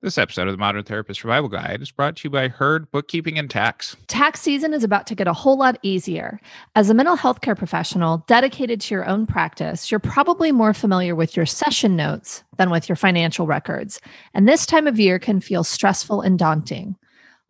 This episode of the Modern Therapist Survival Guide is brought to you by Herd Bookkeeping and Tax. Tax season is about to get a whole lot easier. As a mental health care professional dedicated to your own practice, you're probably more familiar with your session notes than with your financial records. And this time of year can feel stressful and daunting.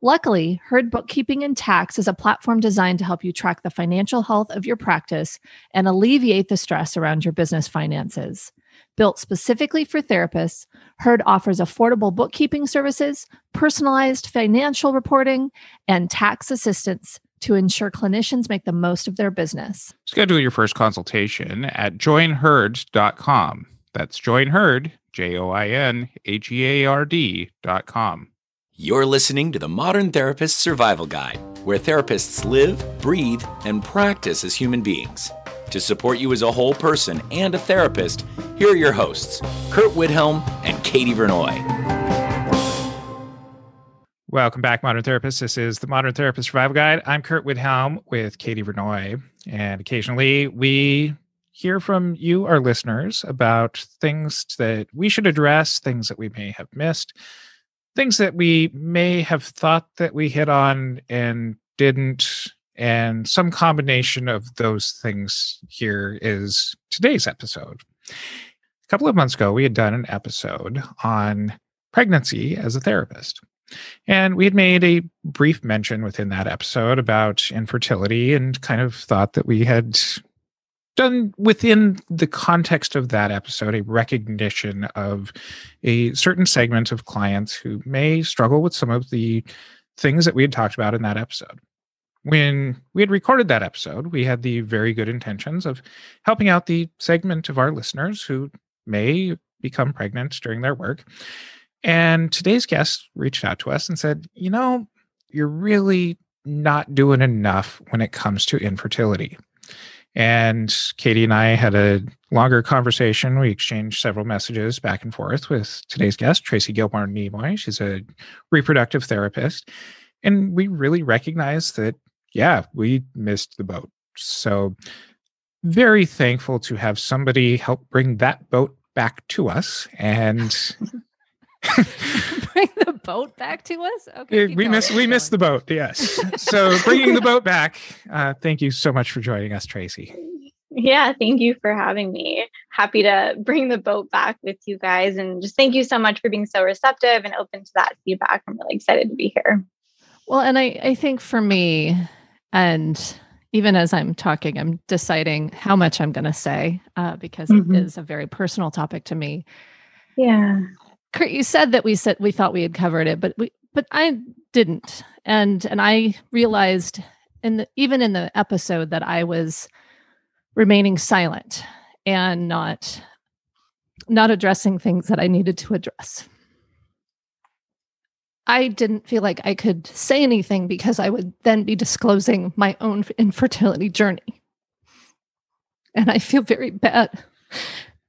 Luckily, Herd Bookkeeping and Tax is a platform designed to help you track the financial health of your practice and alleviate the stress around your business finances. Built specifically for therapists, Herd offers affordable bookkeeping services, personalized financial reporting, and tax assistance to ensure clinicians make the most of their business. Schedule your first consultation at joinherd.com. That's joinherd, joinheard.com. You're listening to the Modern Therapist Survival Guide, where therapists live, breathe, and practice as human beings. To support you as a whole person and a therapist, here are your hosts, Curt and Katie Verneuille. Welcome back, Modern Therapists. This is the Modern Therapist Survival Guide. I'm Curt Widhelm with Katie Verneuille, and occasionally we hear from you, our listeners, about things that we should address, things that we may have missed, things that we may have thought that we hit on and didn't. And some combination of those things here is today's episode. A couple of months ago, we had done an episode on pregnancy as a therapist. And we had made a brief mention within that episode about infertility and kind of thought that we had done within the context of that episode a recognition of a certain segment of clients who may struggle with some of the things that we had talked about in that episode. When we had recorded that episode, we had the very good intentions of helping out the segment of our listeners who may become pregnant during their work. And today's guest reached out to us and said, you're really not doing enough when it comes to infertility. And Katie and I had a longer conversation. We exchanged several messages back and forth with today's guest, Tracy Gilmour-Nimoy. She's a reproductive therapist. And we really recognized that, we missed the boat. So very thankful to have somebody help bring that boat back to us and bring the boat back to us. Okay, we missed the boat. Yes. So bringing the boat back. Thank you so much for joining us, Tracy. Yeah, thank you for having me. Happy to bring the boat back with you guys, and just thank you so much for being so receptive and open to that feedback. I'm really excited to be here. Well, and I think for me, and even as I'm talking, I'm deciding how much I'm going to say because it is a very personal topic to me. Yeah. Curt, you said that we thought we had covered it, but I didn't. And I realized even in the episode that I was remaining silent and not addressing things that I needed to address. I didn't feel like I could say anything because I would then be disclosing my own infertility journey. And I feel very bad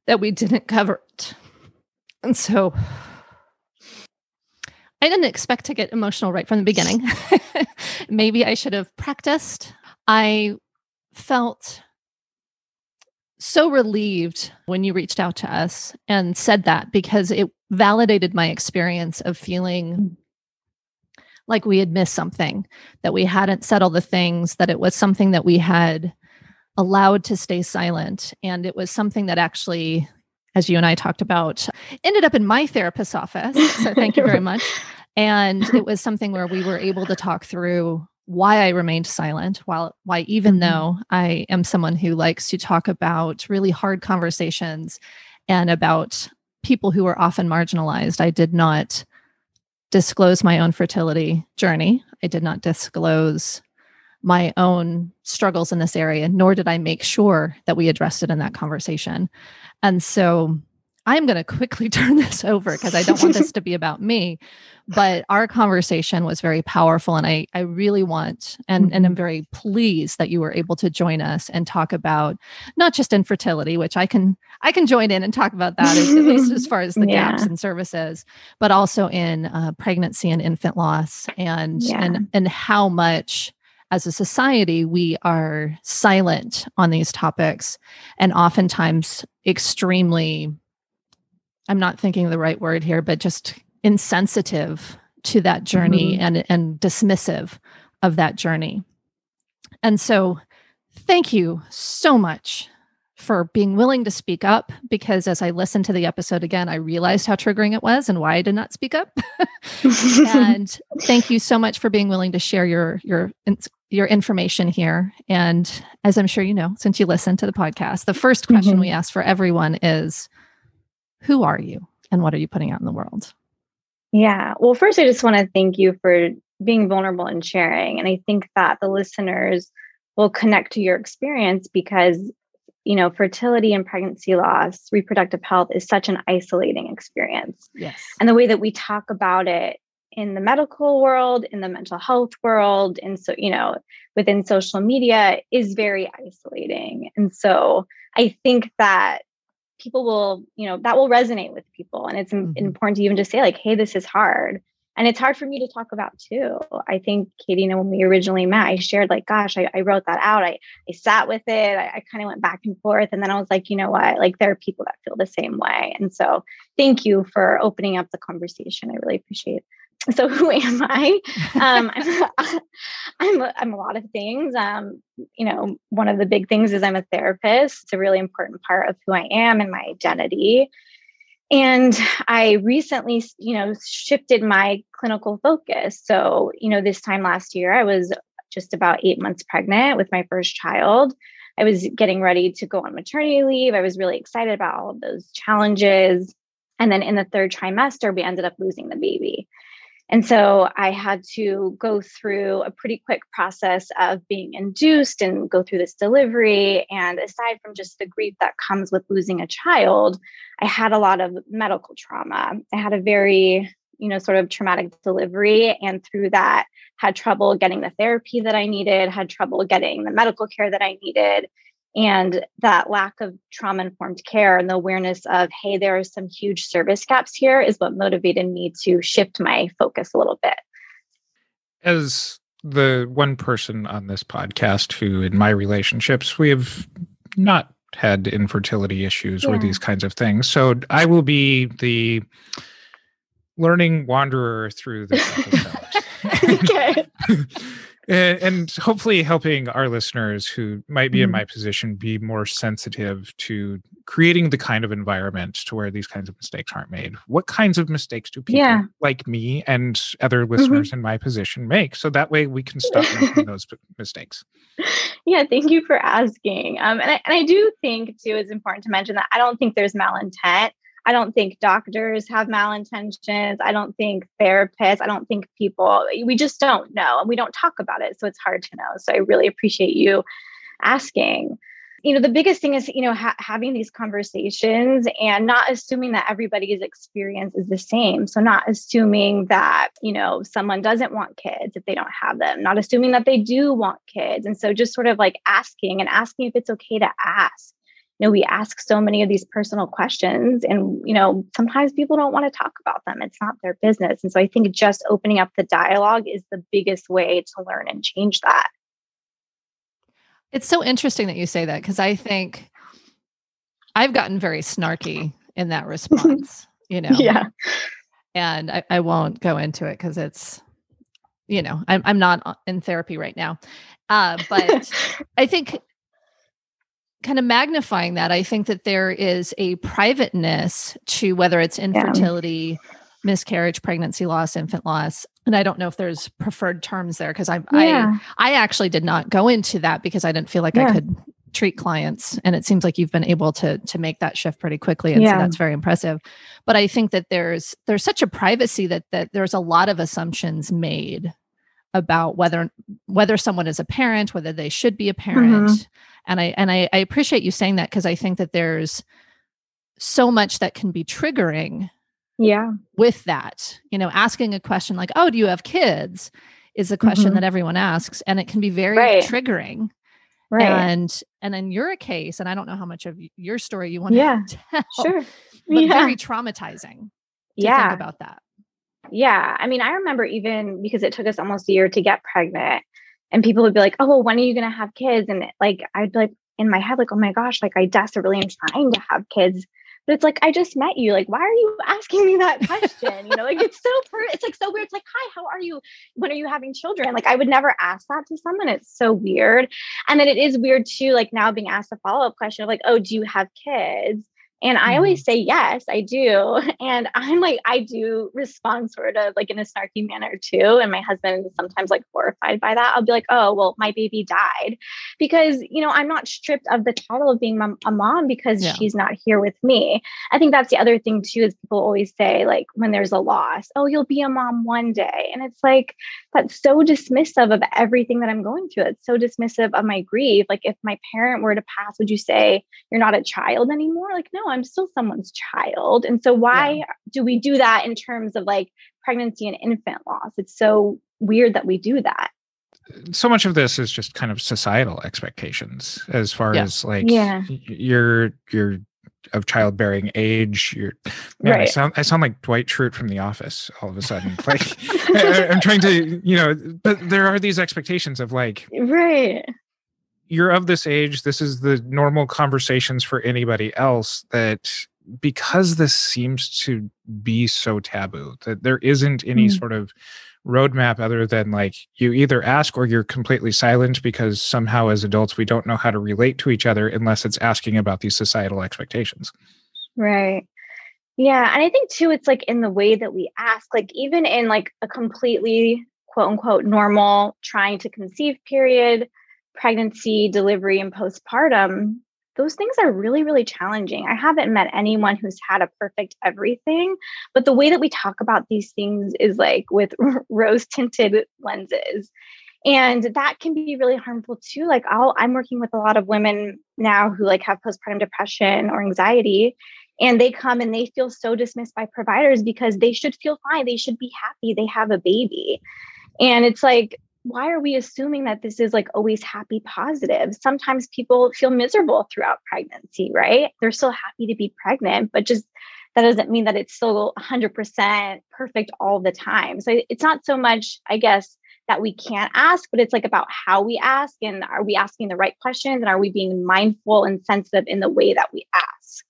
that we didn't cover it. And so I didn't expect to get emotional right from the beginning. Maybe I should have practiced. I felt so relieved when you reached out to us and said that, because it validated my experience of feeling like we had missed something, that we hadn't said all the things, that it was something that we had allowed to stay silent. And it was something that actually, as you and I talked about, ended up in my therapist's office. So thank you very much. And it was something where we were able to talk through why I remained silent, why even though I am someone who likes to talk about really hard conversations and about people who are often marginalized, I did not disclose my own fertility journey. I did not disclose my own struggles in this area, nor did I make sure that we addressed it in that conversation. And so I'm going to quickly turn this over because I don't want this to be about me, but our conversation was very powerful. And I really want, and I'm very pleased that you were able to join us and talk about not just infertility, which I can join in and talk about that, at least as far as the gaps in services, but also in pregnancy and infant loss and how much as a society we are silent on these topics and oftentimes extremely, I'm not thinking of the right word here, but just insensitive to that journey and dismissive of that journey. And so thank you so much for being willing to speak up, because as I listened to the episode again, I realized how triggering it was and why I did not speak up. And thank you so much for being willing to share your information here. And as I'm sure you know, since you listened to the podcast, the first question we ask for everyone is, who are you and what are you putting out in the world? Yeah. Well, first, I just want to thank you for being vulnerable and sharing. And I think that the listeners will connect to your experience because, you know, fertility and pregnancy loss, reproductive health is such an isolating experience. Yes. And the way that we talk about it in the medical world, in the mental health world, and so, you know, within social media is very isolating. And so I think that people will, you know, that will resonate with people. And it's important to even just say like, hey, this is hard. And it's hard for me to talk about too. I think, Katie, you know, when we originally met, I shared like, gosh, I wrote that out. I sat with it. I kind of went back and forth. And then I was like, you know what, like there are people that feel the same way. And so thank you for opening up the conversation. I really appreciate it. So who am I? I'm a lot of things. You know, one of the big things is I'm a therapist. It's a really important part of who I am and my identity. And I recently, you know, shifted my clinical focus. So, you know, this time last year, I was just about 8 months pregnant with my first child. I was getting ready to go on maternity leave. I was really excited about all of those challenges. And then in the third trimester, we ended up losing the baby. And so I had to go through a pretty quick process of being induced and go through this delivery. And aside from just the grief that comes with losing a child, I had a lot of medical trauma. I had a very, you know, sort of traumatic delivery. And through that, had trouble getting the therapy that I needed, had trouble getting the medical care that I needed. And that lack of trauma-informed care and the awareness of, hey, there are some huge service gaps here is what motivated me to shift my focus a little bit. As the one person on this podcast who, in my relationships, we have not had infertility issues or these kinds of things. So I will be the learning wanderer through this episode. Okay. And hopefully helping our listeners who might be in my position be more sensitive to creating the kind of environment to where these kinds of mistakes aren't made. What kinds of mistakes do people like me and other listeners in my position make? So that way we can stop making those mistakes. Yeah, thank you for asking. And I do think, too, it's important to mention that I don't think there's malintent. I don't think doctors have malintentions. I don't think therapists, I don't think people, we just don't know and we don't talk about it. So it's hard to know. So I really appreciate you asking. You know, the biggest thing is, you know, having these conversations and not assuming that everybody's experience is the same. So not assuming that, you know, someone doesn't want kids if they don't have them, not assuming that they do want kids. And so just sort of like asking if it's okay to ask. You know, we ask so many of these personal questions and, you know, sometimes people don't want to talk about them. It's not their business. And so I think just opening up the dialogue is the biggest way to learn and change that. It's so interesting that you say that, because I think I've gotten very snarky in that response, you know? Yeah. And I won't go into it because it's, you know, I'm not in therapy right now. But I think kind of magnifying that, I think that there is a privateness to whether it's infertility, miscarriage, pregnancy loss, infant loss. And I don't know if there's preferred terms there because I actually did not go into that because I didn't feel like I could treat clients. And it seems like you've been able to make that shift pretty quickly. And so that's very impressive. But I think that there's such a privacy that there's a lot of assumptions made about whether someone is a parent, whether they should be a parent. And I appreciate you saying that because I think that there's so much that can be triggering with that. You know, asking a question like, oh, do you have kids? Is a question that everyone asks. And it can be very triggering. Right. And in your case, and I don't know how much of your story you want to tell, but very traumatizing to think about that. Yeah. I mean, I remember even because it took us almost a year to get pregnant and people would be like, oh, well, when are you going to have kids? And like, I'd be like in my head, like, oh my gosh, like I desperately am trying to have kids, But it's like, I just met you. Like, why are you asking me that question? Like, it's it's like so weird. It's like, hi, how are you? When are you having children? Like, I would never ask that to someone. It's so weird. And then it is weird too, like now being asked a follow-up question of like, oh, do you have kids? And I always say, yes, I do. And I'm like, I do respond sort of like in a snarky manner too. And my husband is sometimes like horrified by that. I'll be like, oh, well, my baby died because, I'm not stripped of the title of being a mom because she's not here with me. I think that's the other thing too, is people always say like when there's a loss, oh, you'll be a mom one day. And it's like, that's so dismissive of everything that I'm going through. It's so dismissive of my grief. Like if my parent were to pass, would you say you're not a child anymore? Like, no, I'm still someone's child. And so why do we do that in terms of like pregnancy and infant loss? It's so weird that we do that. So much of this is just kind of societal expectations as far as like you're of childbearing age. I sound like Dwight Schrute from The Office all of a sudden. Like I'm trying to, but there are these expectations of like, you're of this age. This is the normal conversations for anybody else, that because this seems to be so taboo, that there isn't any sort of roadmap other than like you either ask or you're completely silent, because somehow as adults, we don't know how to relate to each other unless it's asking about these societal expectations. Right. Yeah. And I think too, it's like in the way that we ask, like even in like a completely quote unquote normal trying to conceive period, pregnancy, delivery, and postpartum, those things are really, really challenging. I haven't met anyone who's had a perfect everything, but the way that we talk about these things is like with rose-tinted lenses. And that can be really harmful too. Like I'm working with a lot of women now who like have postpartum depression or anxiety, and they come and they feel so dismissed by providers because they should feel fine. They should be happy. They have a baby. And it's like, why are we assuming that this is like always happy, positive? Sometimes people feel miserable throughout pregnancy, right? They're still happy to be pregnant, but just that doesn't mean that it's still 100% perfect all the time. So it's not so much, I guess, that we can't ask, but it's like about how we ask, and are we asking the right questions, and are we being mindful and sensitive in the way that we ask?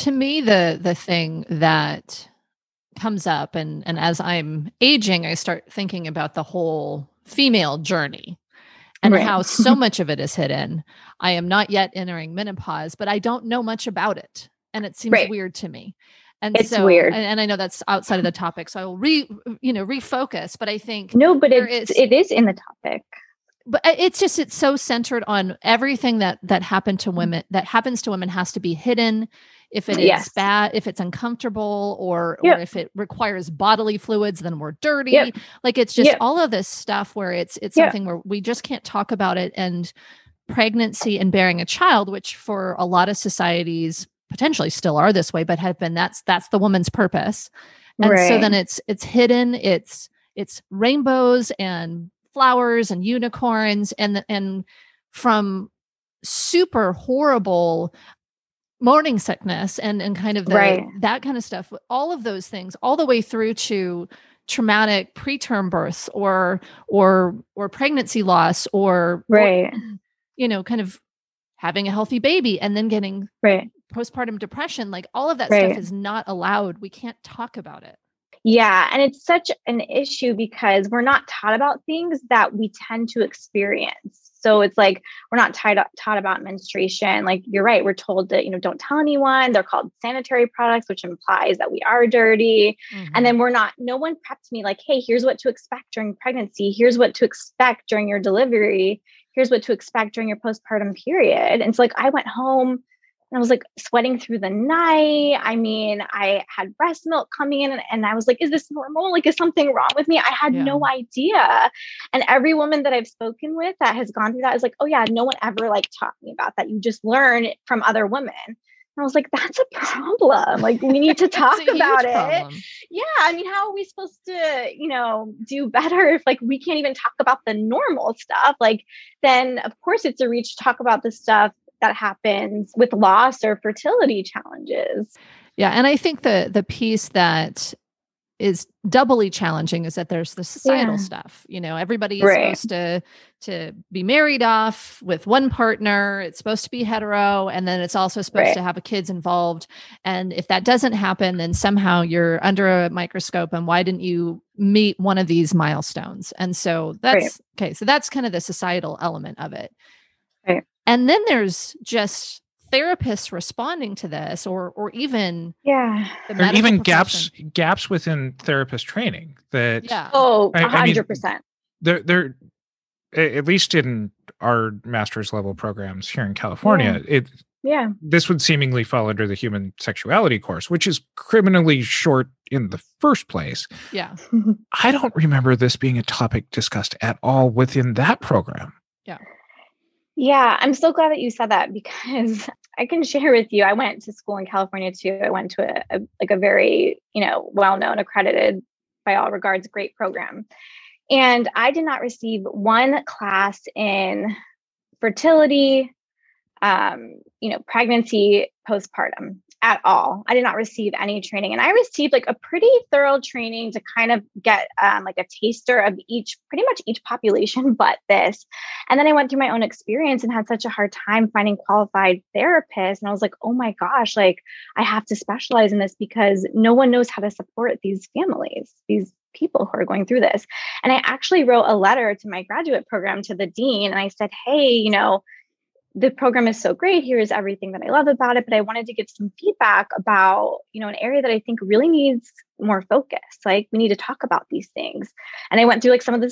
To me, the thing that comes up, and as I'm aging, I start thinking about the whole female journey and how so much of it is hidden. I am not yet entering menopause, but I don't know much about it. And it seems weird to me. And it's weird. And I know that's outside of the topic. So I will refocus, but I think it is in the topic. But it's so centered on everything that happened to women, that happens to women, has to be hidden. If it is bad, if it's uncomfortable, or if it requires bodily fluids, then we're dirty. Like it's just all of this stuff where it's something where we just can't talk about it. And pregnancy and bearing a child, which for a lot of societies potentially still are this way, but have been, that's the woman's purpose. And so then it's hidden, it's rainbows and flowers and unicorns, and from super horrible morning sickness and kind of that kind of stuff, all of those things, all the way through to traumatic preterm births or pregnancy loss or kind of having a healthy baby and then getting postpartum depression. Like all of that stuff is not allowed. We can't talk about it. Yeah. And it's such an issue because we're not taught about things that we tend to experience. So it's like, we're not taught about menstruation. Like you're right. We're told that, don't tell anyone. They're called sanitary products, which implies that we are dirty. And then no one prepped me like, hey, here's what to expect during pregnancy. Here's what to expect during your delivery. Here's what to expect during your postpartum period. And so like, I went home and I was like sweating through the night. I mean, I had breast milk coming in and I was like, is this normal? Like, is something wrong with me? I had no idea. And every woman that I've spoken with that has gone through that is like, oh yeah, no one ever like taught me about that. You just learn from other women. And I was like, that's a problem. Like we need to talk about it. Problem. Yeah. I mean, how are we supposed to, do better if like we can't even talk about the normal stuff? Like then of course it's a reach to talk about the stuff that happens with loss or fertility challenges. Yeah. And I think the piece that is doubly challenging is that there's the societal stuff. Everybody is supposed to be married off with one partner. It's supposed to be hetero. And then it's also supposed to have kids involved. And if that doesn't happen, then somehow you're under a microscope. And why didn't you meet one of these milestones? And so that's okay. So that's kind of the societal element of it. Right. And then there's just therapists responding to this, or even or even gaps within therapist training that 100%. They're at least in our master's level programs here in California, this would seemingly fall under the human sexuality course, which is criminally short in the first place. Yeah. I don't remember this being a topic discussed at all within that program. Yeah. Yeah, I'm so glad that you said that, because I can share with you, I went to school in California too. I went to a very, well-known, accredited, by all regards, great program. And I did not receive one class in fertility, pregnancy, postpartum at all. I did not receive any training. And I received a pretty thorough training to kind of get a taster of pretty much each population, but this. And then I went through my own experience and had such a hard time finding qualified therapists. And I was like, oh my gosh, I have to specialize in this, because no one knows how to support these families, these people who are going through this. And I actually wrote a letter to my graduate program, to the dean. And I said, hey, the program is so great. Here's everything that I love about it. But I wanted to give some feedback about, an area that I think really needs more focus. We need to talk about these things. And I went through some of the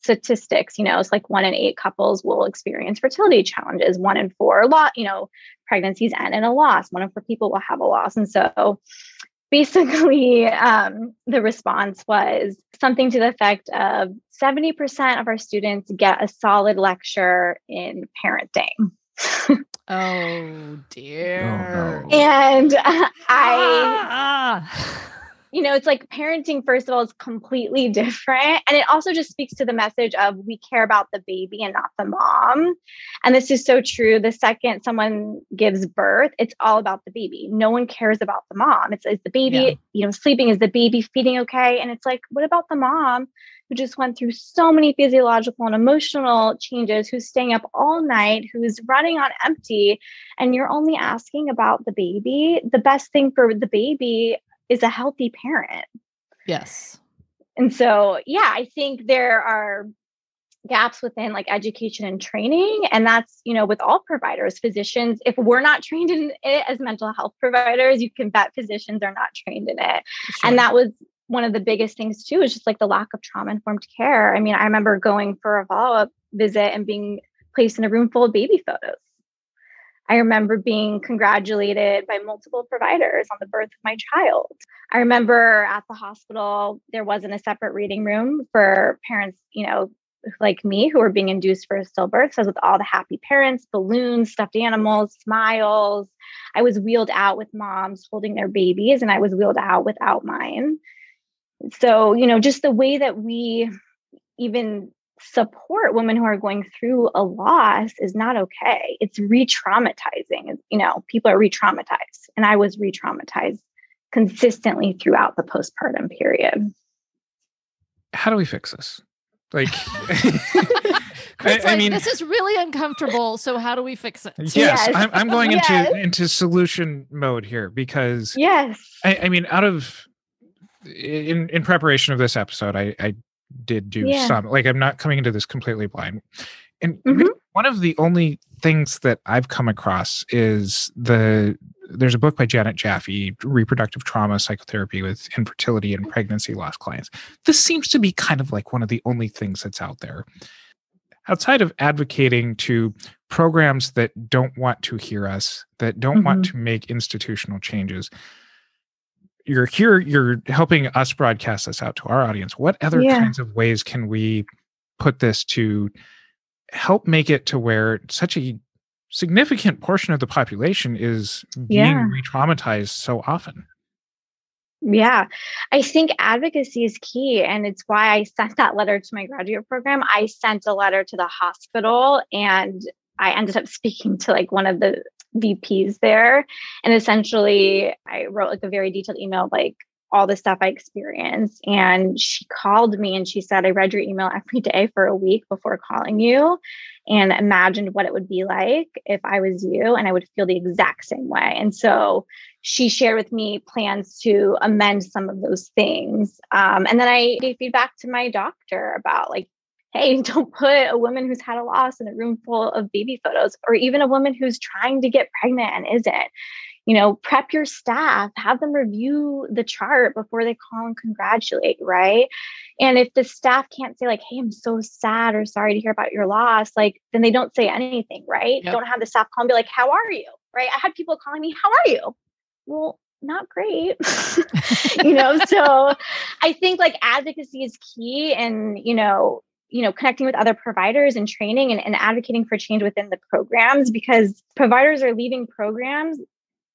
statistics, it's 1 in 8 couples will experience fertility challenges. 1 in 4 pregnancies end in a loss. 1 in 4 people will have a loss. And so basically, the response was something to the effect of 70% of our students get a solid lecture in parenting. Oh, dear. Oh, no. And it's parenting, first of all, is completely different. And it also just speaks to the message of we care about the baby and not the mom. And this is so true. The second someone gives birth, it's all about the baby. No one cares about the mom. It's the baby, sleeping, is the baby feeding okay? And it's what about the mom who just went through so many physiological and emotional changes, who's staying up all night, who's running on empty, and you're only asking about the baby? The best thing for the baby is a healthy parent. Yes. And so, I think there are gaps within education and training. And that's, with all providers, physicians, if we're not trained in it as mental health providers, you can bet physicians are not trained in it. Sure. And that was one of the biggest things too, is just the lack of trauma-informed care. I mean, I remember going for a follow-up visit and being placed in a room full of baby photos. I remember being congratulated by multiple providers on the birth of my child. I remember at the hospital, there wasn't a separate reading room for parents, like me, who were being induced for a stillbirth. So I was with all the happy parents, balloons, stuffed animals, smiles. I was wheeled out with moms holding their babies, and I was wheeled out without mine. So, just the way that we even support women who are going through a loss is not okay. It's re-traumatizing. People are re-traumatized, and I was re-traumatized consistently throughout the postpartum period. How do we fix this? I mean, this is really uncomfortable. So how do we fix it? Yes. I'm going into solution mode here, because I mean, in preparation of this episode, I did do some, I'm not coming into this completely blind. And one of the only things that I've come across is there's a book by Janet Jaffe, Reproductive Trauma, Psychotherapy with Infertility and Pregnancy Loss Clients. This seems to be kind of one of the only things that's out there. Outside of advocating to programs that don't want to hear us, that don't want to make institutional changes, you're helping us broadcast this out to our audience. What other kinds of ways can we put this to help make it to where such a significant portion of the population is being re-traumatized so often? Yeah, I think advocacy is key. And it's why I sent that letter to my graduate program. I sent a letter to the hospital, and I ended up speaking to one of the VPs there. And essentially I wrote a very detailed email, all the stuff I experienced. And she called me and she said, I read your email every day for a week before calling you and imagined what it would be like if I was you, and I would feel the exact same way. And so she shared with me plans to amend some of those things. And then I gave feedback to my doctor about like, hey, don't put a woman who's had a loss in a room full of baby photos, or even a woman who's trying to get pregnant and isn't. You know, prep your staff, have them review the chart before they call and congratulate, right? And if the staff can't say like, hey, I'm so sad or sorry to hear about your loss, like, then they don't say anything, right? Yep. Don't have the staff call and be like, how are you? Right? I had people calling me, how are you? Well, not great. So I think like advocacy is key, and, connecting with other providers and training and advocating for change within the programs, because providers are leaving programs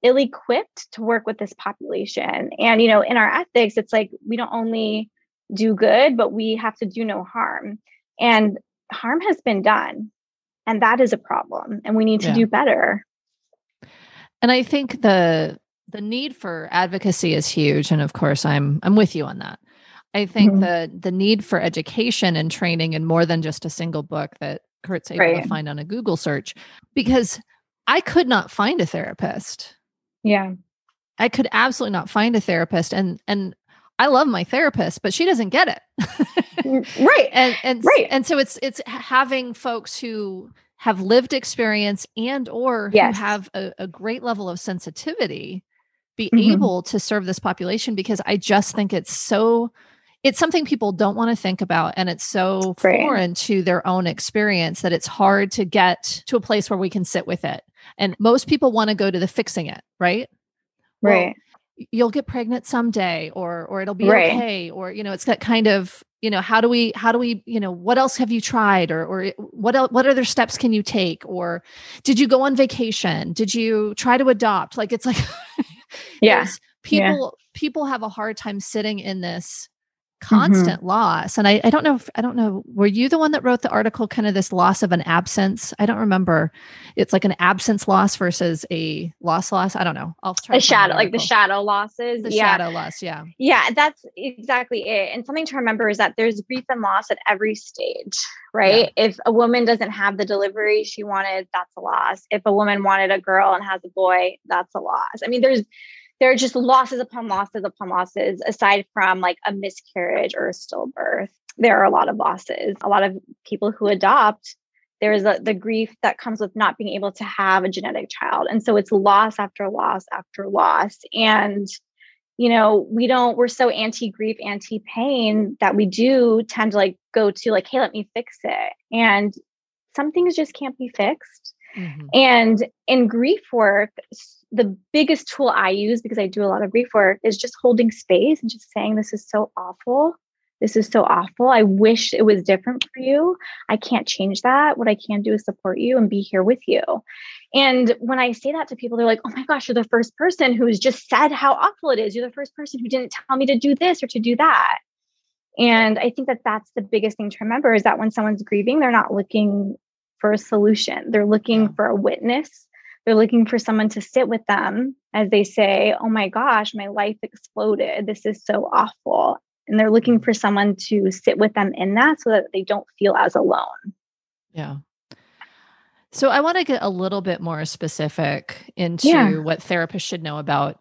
ill-equipped to work with this population. And, in our ethics, it's like, we don't only do good, but we have to do no harm. And harm has been done. And that is a problem. And we need to do better. And I think the need for advocacy is huge. And of course, I'm with you on that. I think the need for education and training, and more than just a single book that Curt's able to find on a Google search, because I could not find a therapist. Yeah. I could absolutely not find a therapist. And I love my therapist, but she doesn't get it. Right. And so it's having folks who have lived experience and or who have a great level of sensitivity be able to serve this population, because I just think it's something people don't want to think about. And it's so foreign to their own experience that it's hard to get to a place where we can sit with it. And most people want to go to the fixing it, right? Right. Well, you'll get pregnant someday, or it'll be okay. Or, it's that kind of, how do we, what else have you tried? Or what other steps can you take? Or did you go on vacation? Did you try to adopt? Like, it's like, people have a hard time sitting in this constant loss. And I don't know, were you the one that wrote the article, kind of this loss of an absence? I don't remember. It's like an absence loss versus a loss. I don't know. I'll try a shadow, like the shadow losses. The shadow loss. Yeah. Yeah, that's exactly it. And something to remember is that there's grief and loss at every stage, right? Yeah. If a woman doesn't have the delivery she wanted, that's a loss. If a woman wanted a girl and has a boy, that's a loss. I mean, there are just losses upon losses upon losses, aside from like a miscarriage or a stillbirth. There are a lot of losses. A lot of people who adopt, there is the grief that comes with not being able to have a genetic child. And so it's loss after loss after loss. And, we're so anti-grief, anti-pain that we do tend to like go to like, hey, let me fix it. And some things just can't be fixed. And in grief work, the biggest tool I use, because I do a lot of grief work, is just holding space and just saying, this is so awful. This is so awful. I wish it was different for you. I can't change that. What I can do is support you and be here with you. And when I say that to people, they're like, oh my gosh, you're the first person who has just said how awful it is. You're the first person who didn't tell me to do this or to do that. And I think that that's the biggest thing to remember, is that when someone's grieving, they're not looking for a solution. They're looking for a witness. They're looking for someone to sit with them as they say, oh my gosh, my life exploded. This is so awful. And they're looking for someone to sit with them in that so that they don't feel as alone. Yeah. So I want to get a little bit more specific into what therapists should know about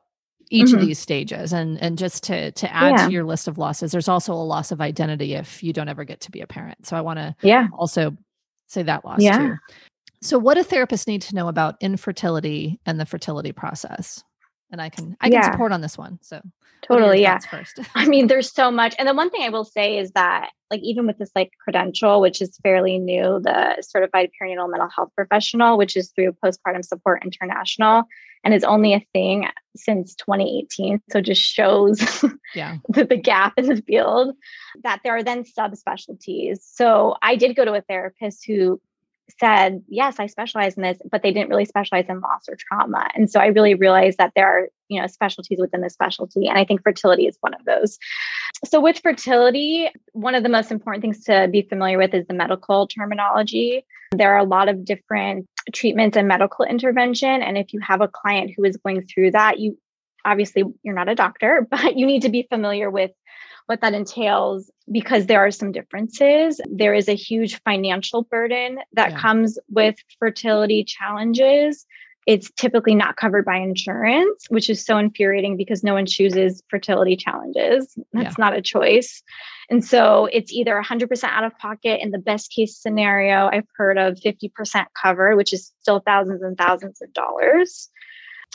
each of these stages. And just to add to your list of losses, there's also a loss of identity if you don't ever get to be a parent. So I want to also say that loss too. So what do therapists need to know about infertility and the fertility process? And I can support on this one. So totally. First. I mean, there's so much. And the one thing I will say is that, like, even with this like credential, which is fairly new, the Certified Perinatal Mental Health Professional, which is through Postpartum Support International, and is only a thing since 2018. So just shows the gap in the field, that there are then subspecialties. So I did go to a therapist who said, yes, I specialize in this, but they didn't really specialize in loss or trauma. And so I really realized that there are, specialties within the specialty. And I think fertility is one of those. So with fertility, one of the most important things to be familiar with is the medical terminology. There are a lot of different treatments and medical intervention. And if you have a client who is going through that, you obviously you're not a doctor, but you need to be familiar with what that entails because there are some differences. There is a huge financial burden that comes with fertility challenges. It's typically not covered by insurance, which is so infuriating because no one chooses fertility challenges. That's not a choice. And so it's either 100% out of pocket in the best case scenario. I've heard of 50% covered, which is still thousands and thousands of dollars.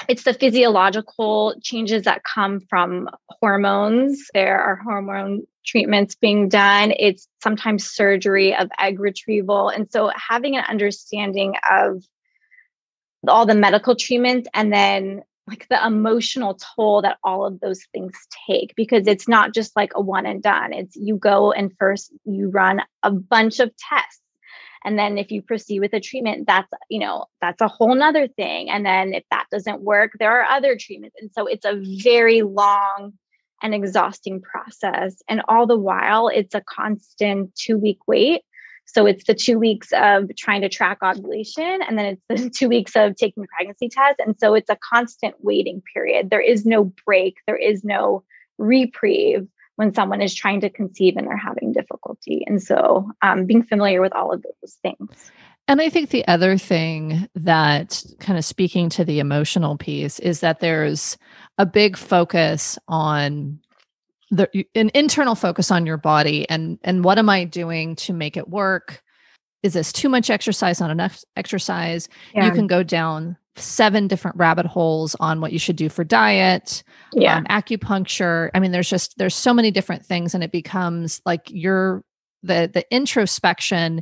It's the physiological changes that come from hormones. There are hormone treatments being done. It's sometimes surgery of egg retrieval. And so having an understanding of all the medical treatments and then like the emotional toll that all of those things take, because it's not just like a one and done. It's you go and first you run a bunch of tests. And then if you proceed with a treatment, that's a whole nother thing. And then if that doesn't work, there are other treatments. And so it's a very long and exhausting process. And all the while, it's a constant 2-week wait. So it's the 2 weeks of trying to track ovulation, and then it's the 2 weeks of taking pregnancy tests. And so it's a constant waiting period. There is no break. There is no reprieve when someone is trying to conceive and they're having difficulty. And so being familiar with all of those things. And I think the other thing that kind of speaking to the emotional piece is that there's a big focus on an internal focus on your body and what am I doing to make it work? Is this too much exercise, not enough exercise? Yeah. You can go down 7 different rabbit holes on what you should do for diet, acupuncture. I mean, there's so many different things, and it becomes like the introspection.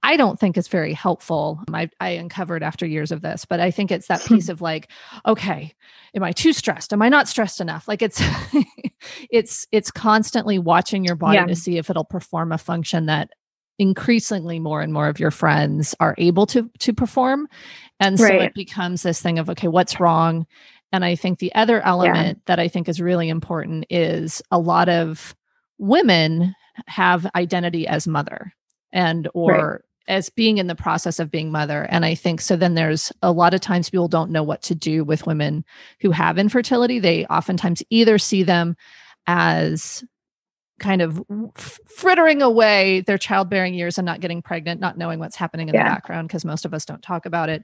I don't think it's very helpful. I uncovered after years of this, but I think it's that piece of like, okay, am I too stressed? Am I not stressed enough? Like it's constantly watching your body to see if it'll perform a function that increasingly more and more of your friends are able to perform. And so it becomes this thing of, okay, what's wrong? And I think the other element that I think is really important is a lot of women have identity as mother or as being in the process of being mother. And I think, so then there's a lot of times people don't know what to do with women who have infertility. They oftentimes either see them as kind of frittering away their childbearing years and not getting pregnant, not knowing what's happening in the background, because most of us don't talk about it,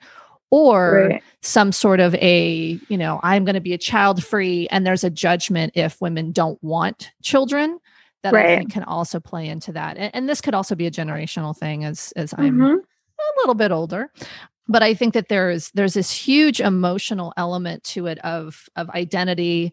or some sort of I'm going to be a child free. And there's a judgment if women don't want children that I think can also play into that. And this could also be a generational thing as I'm a little bit older. But I think that there's this huge emotional element to it of identity.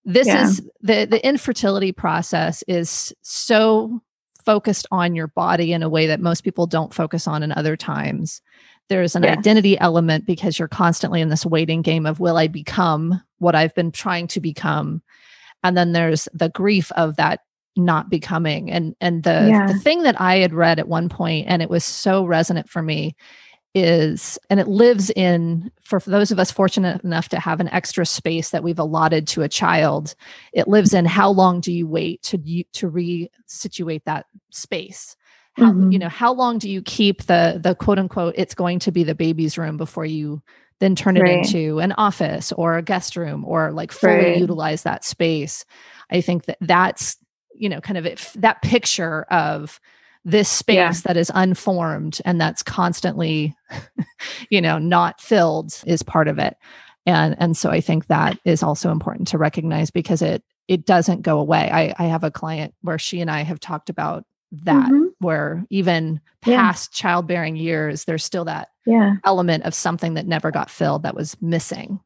This is the infertility process is so focused on your body in a way that most people don't focus on in other times. There's an identity element because you're constantly in this waiting game of, will I become what I've been trying to become? And then there's the grief of that not becoming. And the thing that I had read at one point, and it was so resonant for me, is, and it lives in, for those of us fortunate enough to have an extra space that we've allotted to a child, it lives in how long do you wait to resituate that space? How long do you keep the quote unquote, it's going to be the baby's room before you then turn it into an office or a guest room or like fully utilize that space? I think that's, kind of that picture of this space that is unformed and that's constantly, not filled is part of it. And so I think that is also important to recognize because it doesn't go away. I have a client where she and I have talked about that, where even past childbearing years, there's still that element of something that never got filled that was missing.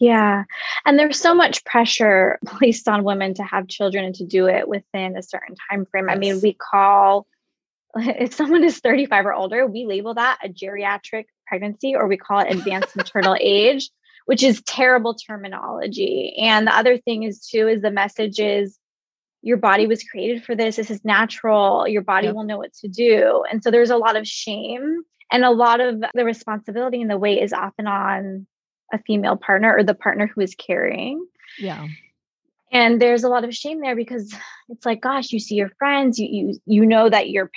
Yeah. And there's so much pressure placed on women to have children and to do it within a certain time frame. Yes. I mean, if someone is 35 or older, we label that a geriatric pregnancy, or we call it advanced maternal age, which is terrible terminology. And the other thing is the message is your body was created for this. This is natural. Your body will know what to do. And so there's a lot of shame, and a lot of the responsibility and the weight is often on a female partner or the partner who is carrying. Yeah. And there's a lot of shame there because it's like, gosh, you see your friends, you know that your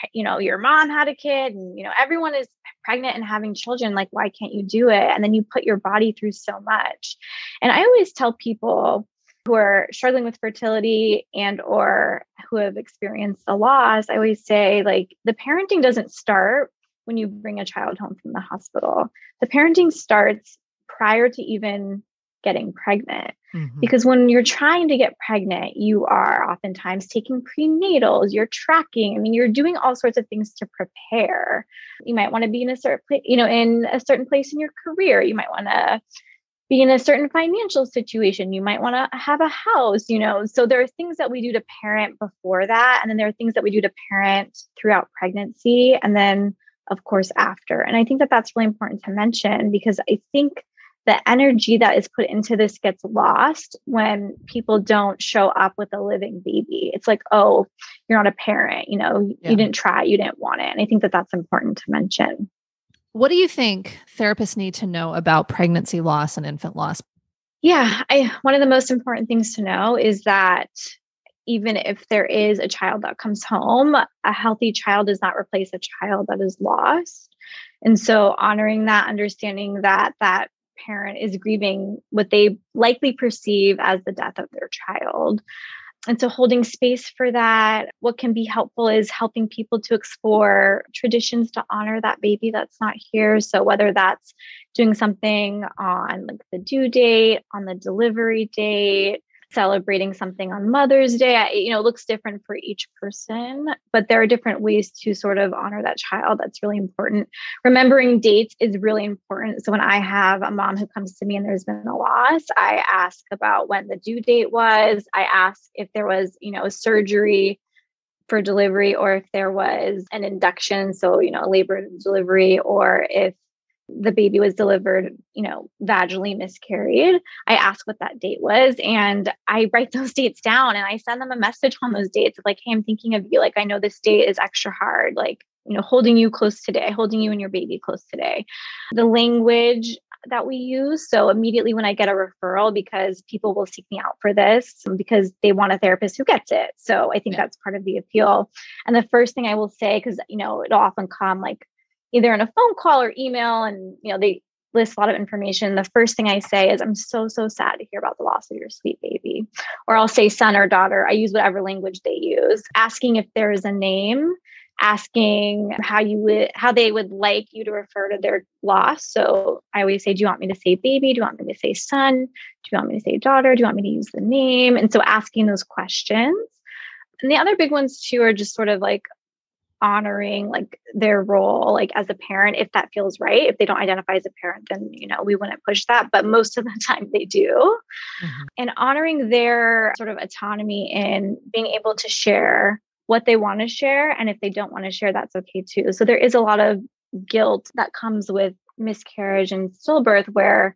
mom had a kid, and everyone is pregnant and having children, like, why can't you do it? And then you put your body through so much. And I always tell people who are struggling with fertility and or who have experienced a loss, I always say, like, the parenting doesn't start when you bring a child home from the hospital. The parenting starts prior to even getting pregnant. Because when you're trying to get pregnant, you are oftentimes taking prenatals, you're tracking. I mean, you're doing all sorts of things to prepare. You might want to be in a certain place, in a certain place in your career. You might want to be in a certain financial situation. You might want to have a house, So there are things that we do to parent before that. And then there are things that we do to parent throughout pregnancy. And then, of course, after. And I think that that's really important to mention, because I think the energy that is put into this gets lost when people don't show up with a living baby. It's like, oh, you're not a parent, you didn't try, you didn't want it. And I think that that's important to mention. What do you think therapists need to know about pregnancy loss and infant loss? Yeah, one of the most important things to know is that even if there is a child that comes home, a healthy child does not replace a child that is lost. And so honoring that, understanding that that parent is grieving what they likely perceive as the death of their child. And so holding space for that, what can be helpful is helping people to explore traditions to honor that baby that's not here. So whether that's doing something on like the due date, on the delivery date, celebrating something on Mother's Day, it looks different for each person, but there are different ways to sort of honor that child. That's really important. Remembering dates is really important. So when I have a mom who comes to me and there's been a loss, I ask about when the due date was. I ask if there was, a surgery for delivery, or if there was an induction, so, a labor and delivery, or if the baby was delivered, vaginally miscarried. I ask what that date was, and I write those dates down, and I send them a message on those dates of like, hey, I'm thinking of you. Like, I know this date is extra hard, like, holding you close today, holding you and your baby close today. The language that we use. So immediately when I get a referral, because people will seek me out for this because they want a therapist who gets it. So I think that's part of the appeal. And the first thing I will say, because, it'll often come like either in a phone call or email, and, they list a lot of information. The first thing I say is, I'm so, so sad to hear about the loss of your sweet baby. Or I'll say son or daughter. I use whatever language they use, asking if there is a name, asking how they would like you to refer to their loss. So I always say, do you want me to say baby? Do you want me to say son? Do you want me to say daughter? Do you want me to use the name? And so asking those questions. And the other big ones too are just sort of like honoring like their role, like as a parent, if that feels right. If they don't identify as a parent, then, we wouldn't push that. But most of the time they do. And honoring their sort of autonomy in being able to share what they want to share. And if they don't want to share, that's okay too. So there is a lot of guilt that comes with miscarriage and stillbirth, where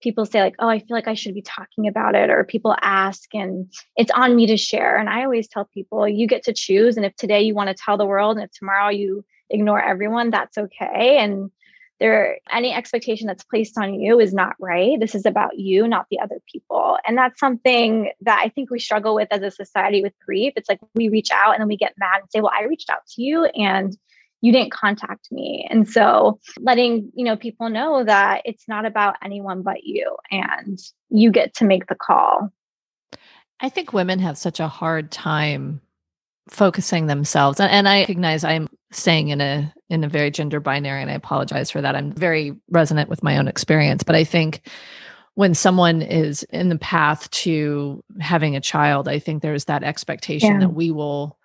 people say like, oh, I feel like I should be talking about it, or people ask and it's on me to share. And I always tell people, you get to choose. And if today you want to tell the world, and if tomorrow you ignore everyone, that's okay. And any expectation that's placed on you is not right. This is about you, not the other people. And that's something that I think we struggle with as a society with grief. It's like we reach out and then we get mad and say, well, I reached out to you and you didn't contact me. And so letting, people know that it's not about anyone but you, and you get to make the call. I think women have such a hard time focusing themselves. And I recognize I'm staying in a very gender binary, and I apologize for that. I'm very resonant with my own experience, but I think when someone is in the path to having a child, I think there's that expectation that we will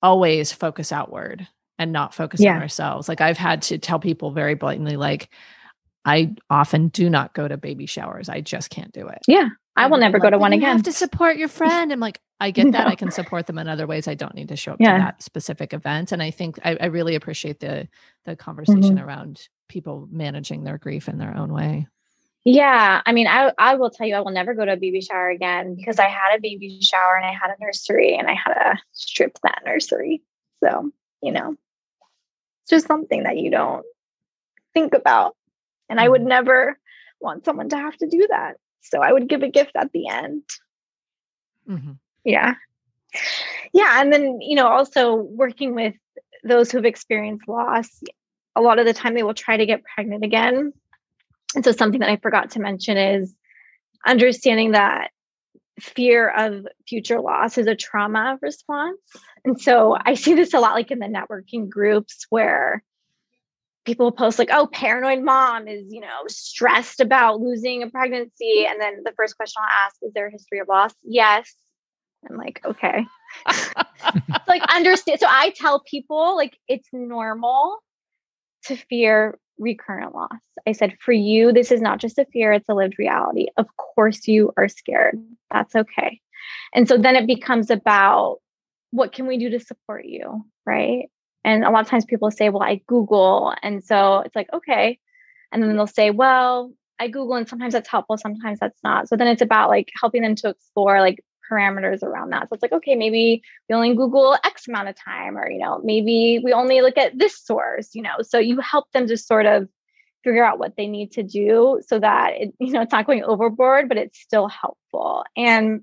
always focus outward and not focus on ourselves. Like I've had to tell people very blatantly, like, I often do not go to baby showers. I just can't do it. Yeah. I will never go to one again. You have to support your friend. I'm like, I get that. I can support them in other ways. I don't need to show up to that specific event. And I think I really appreciate the conversation around people managing their grief in their own way. Yeah. I mean, I will tell you, I will never go to a baby shower again, because I had a baby shower and I had a nursery and I had to strip that nursery. So, it's just something that you don't think about. And I would never want someone to have to do that. So I would give a gift at the end. Yeah. Yeah. And then, also working with those who've experienced loss, a lot of the time they will try to get pregnant again. And so something that I forgot to mention is understanding that fear of future loss is a trauma response. And so I see this a lot like in the networking groups where people post like, oh, paranoid mom is, stressed about losing a pregnancy. And then the first question I'll ask, is there a history of loss? Yes. I'm like, okay. Like understand. So I tell people like, it's normal to fear recurrent loss. I said, for you, this is not just a fear, it's a lived reality. Of course you are scared. That's okay. And so then it becomes about what can we do to support you, right? And a lot of times people say, well, I Google. And so it's like, okay. And then they'll say, well, I Google and sometimes that's helpful, sometimes that's not. So then it's about like helping them to explore like parameters around that. So it's like, okay, maybe we only Google X amount of time, or, maybe we only look at this source, so you help them to sort of figure out what they need to do so that it's not going overboard, but it's still helpful. And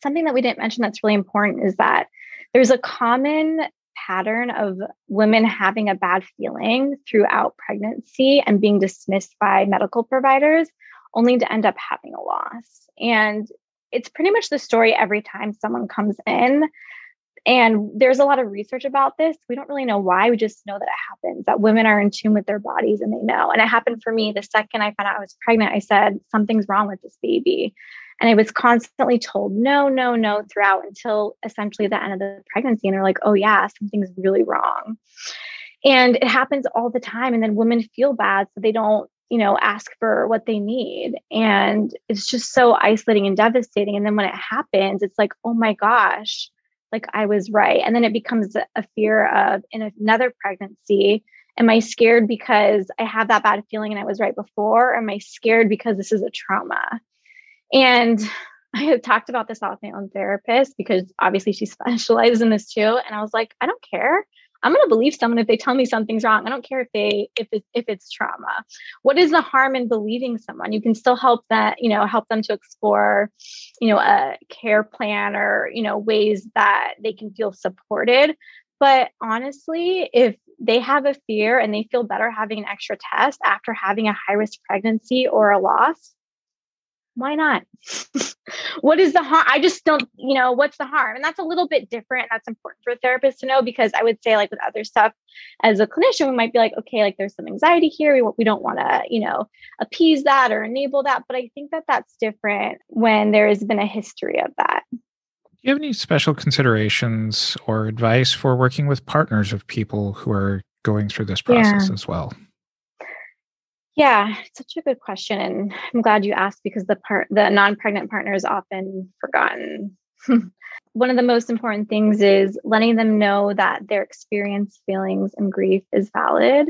something that we didn't mention that's really important is that there's a common pattern of women having a bad feeling throughout pregnancy and being dismissed by medical providers only to end up having a loss. And it's pretty much the story every time someone comes in. And there's a lot of research about this. We don't really know why. We just know that it happens, that women are in tune with their bodies and they know. And it happened for me the second I found out I was pregnant. I said, something's wrong with this baby. And I was constantly told no, no, no throughout until essentially the end of the pregnancy. And they're like, oh yeah, something's really wrong. And it happens all the time. And then women feel bad. So they don't, ask for what they need. And it's just so isolating and devastating. And then when it happens, it's like, oh my gosh, like I was right. And then it becomes a fear of in another pregnancy. Am I scared because I have that bad feeling and I was right before? Or am I scared because this is a trauma? And I have talked about this with my own therapist because obviously she specializes in this too. And I was like, I don't care. I'm going to believe someone if they tell me something's wrong. I don't care if it's trauma. What is the harm in believing someone? You can still help that, help them to explore, a care plan or, ways that they can feel supported. But honestly, if they have a fear and they feel better having an extra test after having a high risk pregnancy or a loss, why not? What is the harm? I just don't, what's the harm? And that's a little bit different. That's important for a therapist to know, because I would say like with other stuff as a clinician, we might be like, okay, like there's some anxiety here. We don't want to, appease that or enable that. But I think that that's different when there has been a history of that. Do you have any special considerations or advice for working with partners of people who are going through this process as well? Yeah, it's such a good question. And I'm glad you asked, because the non-pregnant partner is often forgotten. One of the most important things is letting them know that their experience, feelings, and grief is valid,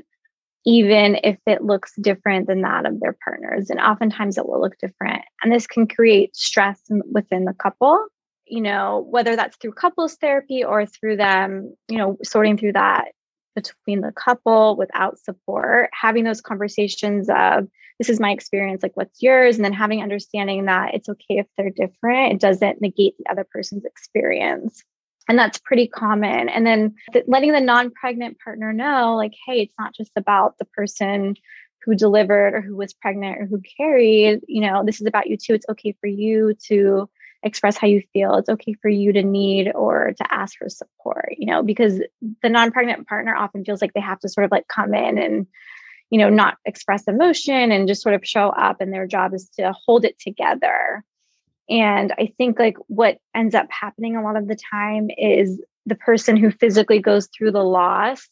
even if it looks different than that of their partners. And oftentimes it will look different. And this can create stress within the couple, whether that's through couples therapy or through them, sorting through that between the couple without support, having those conversations of, this is my experience, like what's yours? And then having understanding that it's okay if they're different. It doesn't negate the other person's experience. And that's pretty common. And then letting the non-pregnant partner know, like, hey, it's not just about the person who delivered or who was pregnant or who carried, this is about you too. It's okay for you to express how you feel. It's okay for you to need or to ask for support, because the non-pregnant partner often feels like they have to sort of like come in and, not express emotion and just sort of show up, and their job is to hold it together. And I think like what ends up happening a lot of the time is the person who physically goes through the loss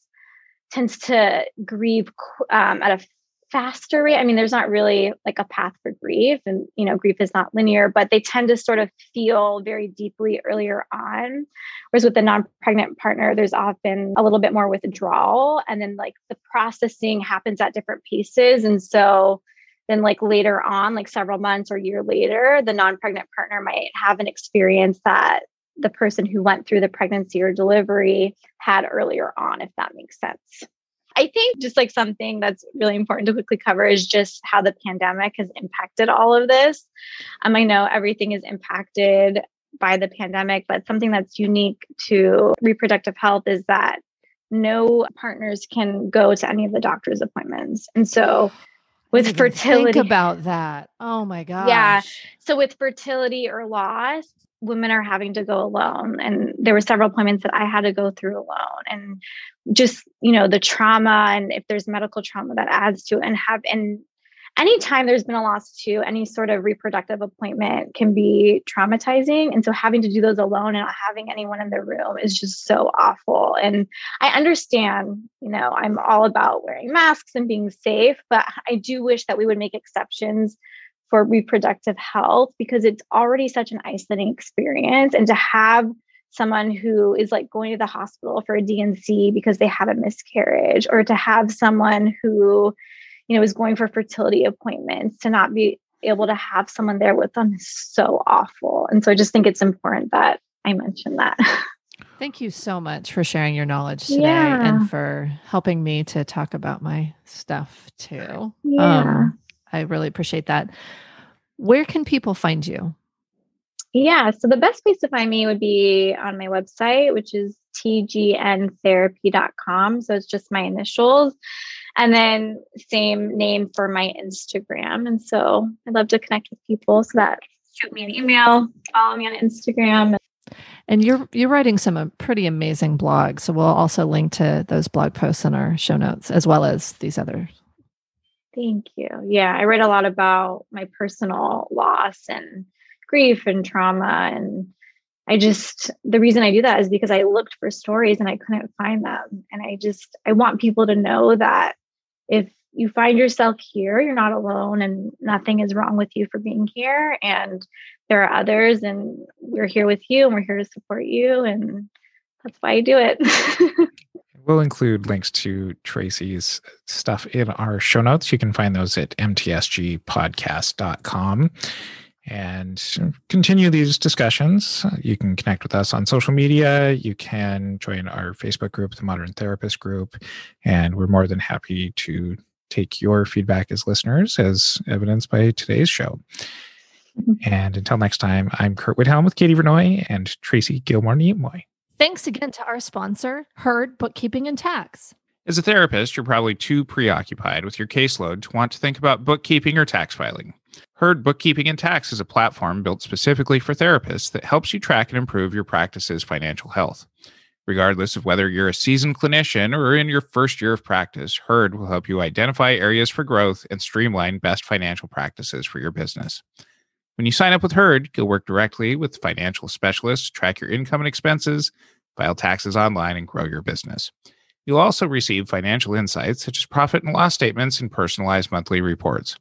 tends to grieve at a faster rate. I mean, there's not really like a path for grief, and, grief is not linear, but they tend to sort of feel very deeply earlier on. Whereas with the non-pregnant partner, there's often a little bit more withdrawal, and then like the processing happens at different paces. And so then like later on, like several months or a year later, the non-pregnant partner might have an experience that the person who went through the pregnancy or delivery had earlier on, if that makes sense. I think just like something that's really important to quickly cover is just how the pandemic has impacted all of this. I know everything is impacted by the pandemic, but something that's unique to reproductive health is that no partners can go to any of the doctor's appointments. And so with fertility, think about that. Oh my gosh. Yeah. So with fertility or loss, women are having to go alone. And there were several appointments that I had to go through alone. And just, the trauma, and if there's medical trauma that adds to it, and anytime there's been a loss too, any sort of reproductive appointment can be traumatizing. And so having to do those alone and not having anyone in the room is just so awful. And I understand, I'm all about wearing masks and being safe, but I do wish that we would make exceptions for reproductive health, because it's already such an isolating experience. And to have someone who is like going to the hospital for a D&C because they had a miscarriage, or to have someone who is going for fertility appointments, to not be able to have someone there with them is so awful. And so I just think it's important that I mention that. Thank you so much for sharing your knowledge today and for helping me to talk about my stuff too. Yeah. I really appreciate that. Where can people find you? Yeah. So the best place to find me would be on my website, which is tgntherapy.com. So it's just my initials. And then same name for my Instagram. And so I'd love to connect with people. So that shoot me an email, follow me on Instagram. And you're writing some pretty amazing blogs. So we'll also link to those blog posts in our show notes, as well as these others. Thank you. Yeah, I write a lot about my personal loss and grief and trauma. And the reason I do that is because I looked for stories and I couldn't find them. And I want people to know that if you find yourself here, you're not alone, and nothing is wrong with you for being here. And there are others, and we're here with you, and we're here to support you. And that's why I do it. We'll include links to Tracy's stuff in our show notes. You can find those at mtsgpodcast.com and continue these discussions. You can connect with us on social media. You can join our Facebook group, the Modern Therapist Group, and we're more than happy to take your feedback as listeners, as evidenced by today's show. And until next time, I'm Curt Widhelm with Katie Vernoy and Tracy Gilmour-Nimoy. Thanks again to our sponsor, Herd Bookkeeping and Tax. As a therapist, you're probably too preoccupied with your caseload to want to think about bookkeeping or tax filing. Herd Bookkeeping and Tax is a platform built specifically for therapists that helps you track and improve your practice's financial health. Regardless of whether you're a seasoned clinician or in your first year of practice, Herd will help you identify areas for growth and streamline best financial practices for your business. When you sign up with Herd, you'll work directly with financial specialists to track your income and expenses, file taxes online, and grow your business. You'll also receive financial insights such as profit and loss statements and personalized monthly reports.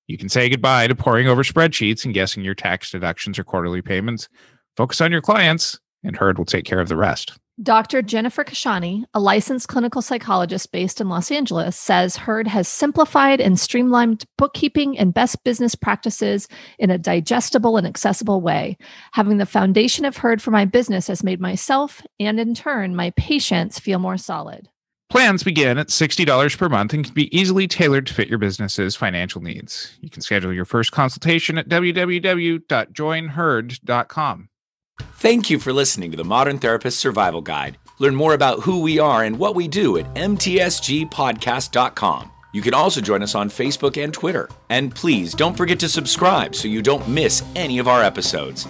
You can say goodbye to poring over spreadsheets and guessing your tax deductions or quarterly payments. Focus on your clients, and Herd will take care of the rest. Dr. Jennifer Kashani, a licensed clinical psychologist based in Los Angeles, says Herd has simplified and streamlined bookkeeping and best business practices in a digestible and accessible way. Having the foundation of Herd for my business has made myself and, in turn, my patients feel more solid. Plans begin at $60 per month and can be easily tailored to fit your business's financial needs. You can schedule your first consultation at www.joinherd.com. Thank you for listening to the Modern Therapist Survival Guide. Learn more about who we are and what we do at mtsgpodcast.com. You can also join us on Facebook and Twitter. And please don't forget to subscribe so you don't miss any of our episodes.